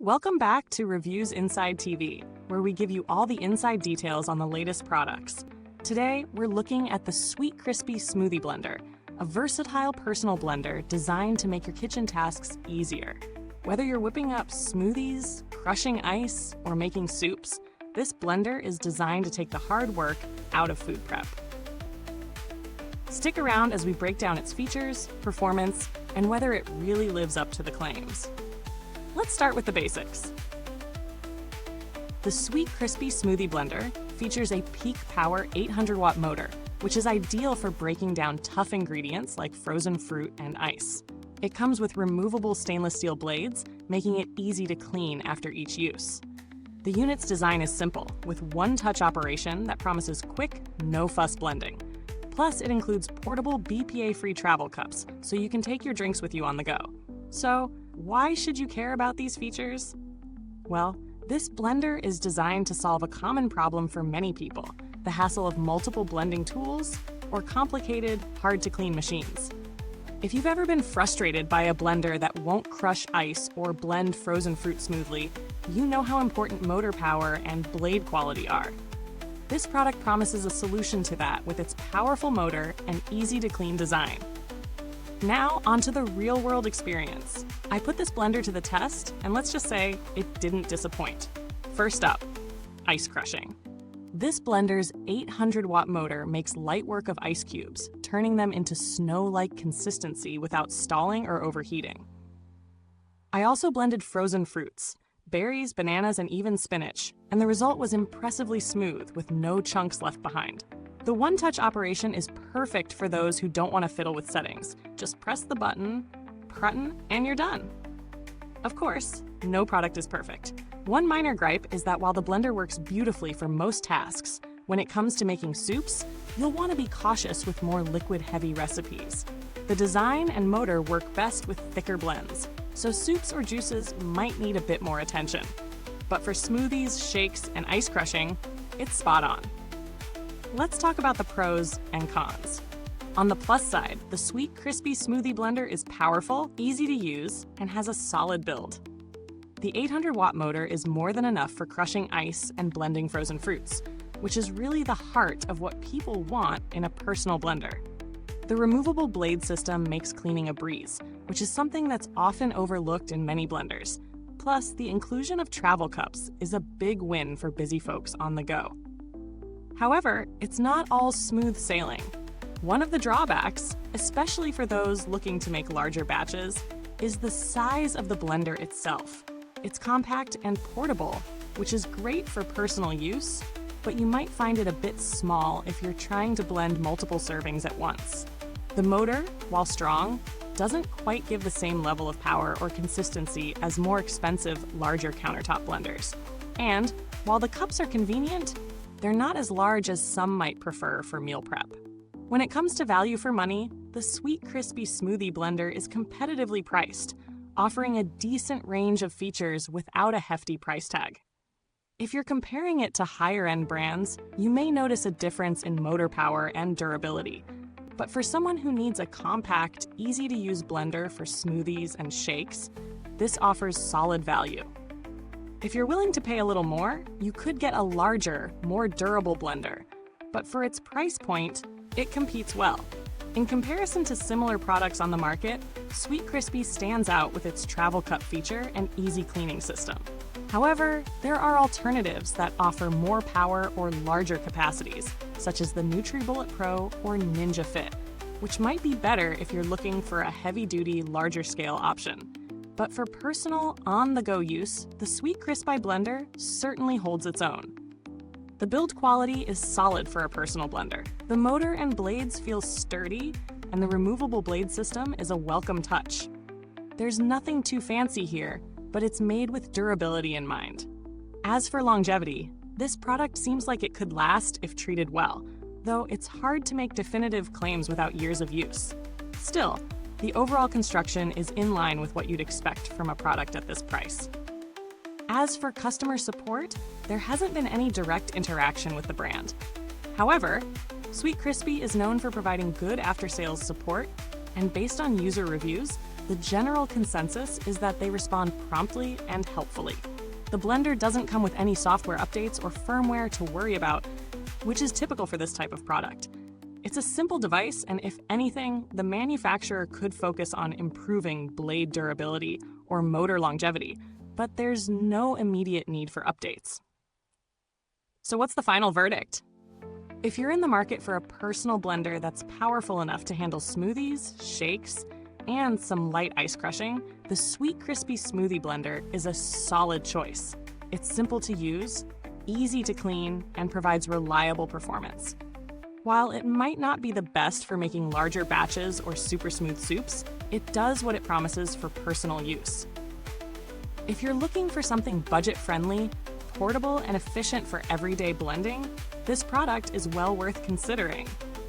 Welcome back to Reviews Inside TV, where we give you all the inside details on the latest products. Today, we're looking at the Sweetcrispy Smoothie Blender, a versatile personal blender designed to make your kitchen tasks easier. Whether you're whipping up smoothies, crushing ice, or making soups, this blender is designed to take the hard work out of food prep. Stick around as we break down its features, performance, and whether it really lives up to the claims. Let's start with the basics. The Sweetcrispy Smoothie Blender features a peak power 800-watt motor, which is ideal for breaking down tough ingredients like frozen fruit and ice. It comes with removable stainless steel blades, making it easy to clean after each use. The unit's design is simple, with one-touch operation that promises quick, no-fuss blending. Plus, it includes portable BPA-Free travel cups, so you can take your drinks with you on the go. So, why should you care about these features? Well, this blender is designed to solve a common problem for many people, the hassle of multiple blending tools or complicated, hard-to-clean machines. If you've ever been frustrated by a blender that won't crush ice or blend frozen fruit smoothly, you know how important motor power and blade quality are. This product promises a solution to that with its powerful motor and easy-to-clean design. Now, onto the real-world experience. I put this blender to the test, and let's just say it didn't disappoint. First up, ice crushing. This blender's 800-watt motor makes light work of ice cubes, turning them into snow-like consistency without stalling or overheating. I also blended frozen fruits, berries, bananas, and even spinach, and the result was impressively smooth with no chunks left behind. The one-touch operation is perfect for those who don't want to fiddle with settings. Just press the button, and you're done. Of course, no product is perfect. One minor gripe is that while the blender works beautifully for most tasks, when it comes to making soups, you'll want to be cautious with more liquid-heavy recipes. The design and motor work best with thicker blends, so soups or juices might need a bit more attention. But for smoothies, shakes, and ice crushing, it's spot on. Let's talk about the pros and cons. On the plus side, the Sweetcrispy Smoothie Blender is powerful, easy to use, and has a solid build. The 800-watt motor is more than enough for crushing ice and blending frozen fruits, which is really the heart of what people want in a personal blender. The removable blade system makes cleaning a breeze, which is something that's often overlooked in many blenders. Plus, the inclusion of travel cups is a big win for busy folks on the go. However, it's not all smooth sailing. One of the drawbacks, especially for those looking to make larger batches, is the size of the blender itself. It's compact and portable, which is great for personal use, but you might find it a bit small if you're trying to blend multiple servings at once. The motor, while strong, doesn't quite give the same level of power or consistency as more expensive, larger countertop blenders. And while the cups are convenient, they're not as large as some might prefer for meal prep. When it comes to value for money, the Sweetcrispy Smoothie Blender is competitively priced, offering a decent range of features without a hefty price tag. If you're comparing it to higher-end brands, you may notice a difference in motor power and durability. But for someone who needs a compact, easy-to-use blender for smoothies and shakes, this offers solid value. If you're willing to pay a little more, you could get a larger, more durable blender. But for its price point, it competes well. In comparison to similar products on the market, Sweetcrispy stands out with its travel cup feature and easy cleaning system. However, there are alternatives that offer more power or larger capacities, such as the NutriBullet Pro or Ninja Fit, which might be better if you're looking for a heavy-duty, larger-scale option. But for personal, on-the-go use, the Sweetcrispy Blender certainly holds its own. The build quality is solid for a personal blender. The motor and blades feel sturdy, and the removable blade system is a welcome touch. There's nothing too fancy here, but it's made with durability in mind. As for longevity, this product seems like it could last if treated well, though it's hard to make definitive claims without years of use. Still, the overall construction is in line with what you'd expect from a product at this price. As for customer support, there hasn't been any direct interaction with the brand. However, Sweetcrispy is known for providing good after-sales support, And based on user reviews, the general consensus is that they respond promptly and helpfully. The blender doesn't come with any software updates or firmware to worry about, which is typical for this type of product. It's a simple device, and if anything, the manufacturer could focus on improving blade durability or motor longevity, but there's no immediate need for updates. So what's the final verdict? If you're in the market for a personal blender that's powerful enough to handle smoothies, shakes, and some light ice crushing, the Sweetcrispy Smoothie Blender is a solid choice. It's simple to use, easy to clean, and provides reliable performance. While it might not be the best for making larger batches or super smooth soups, it does what it promises for personal use. If you're looking for something budget-friendly, portable, and efficient for everyday blending, this product is well worth considering.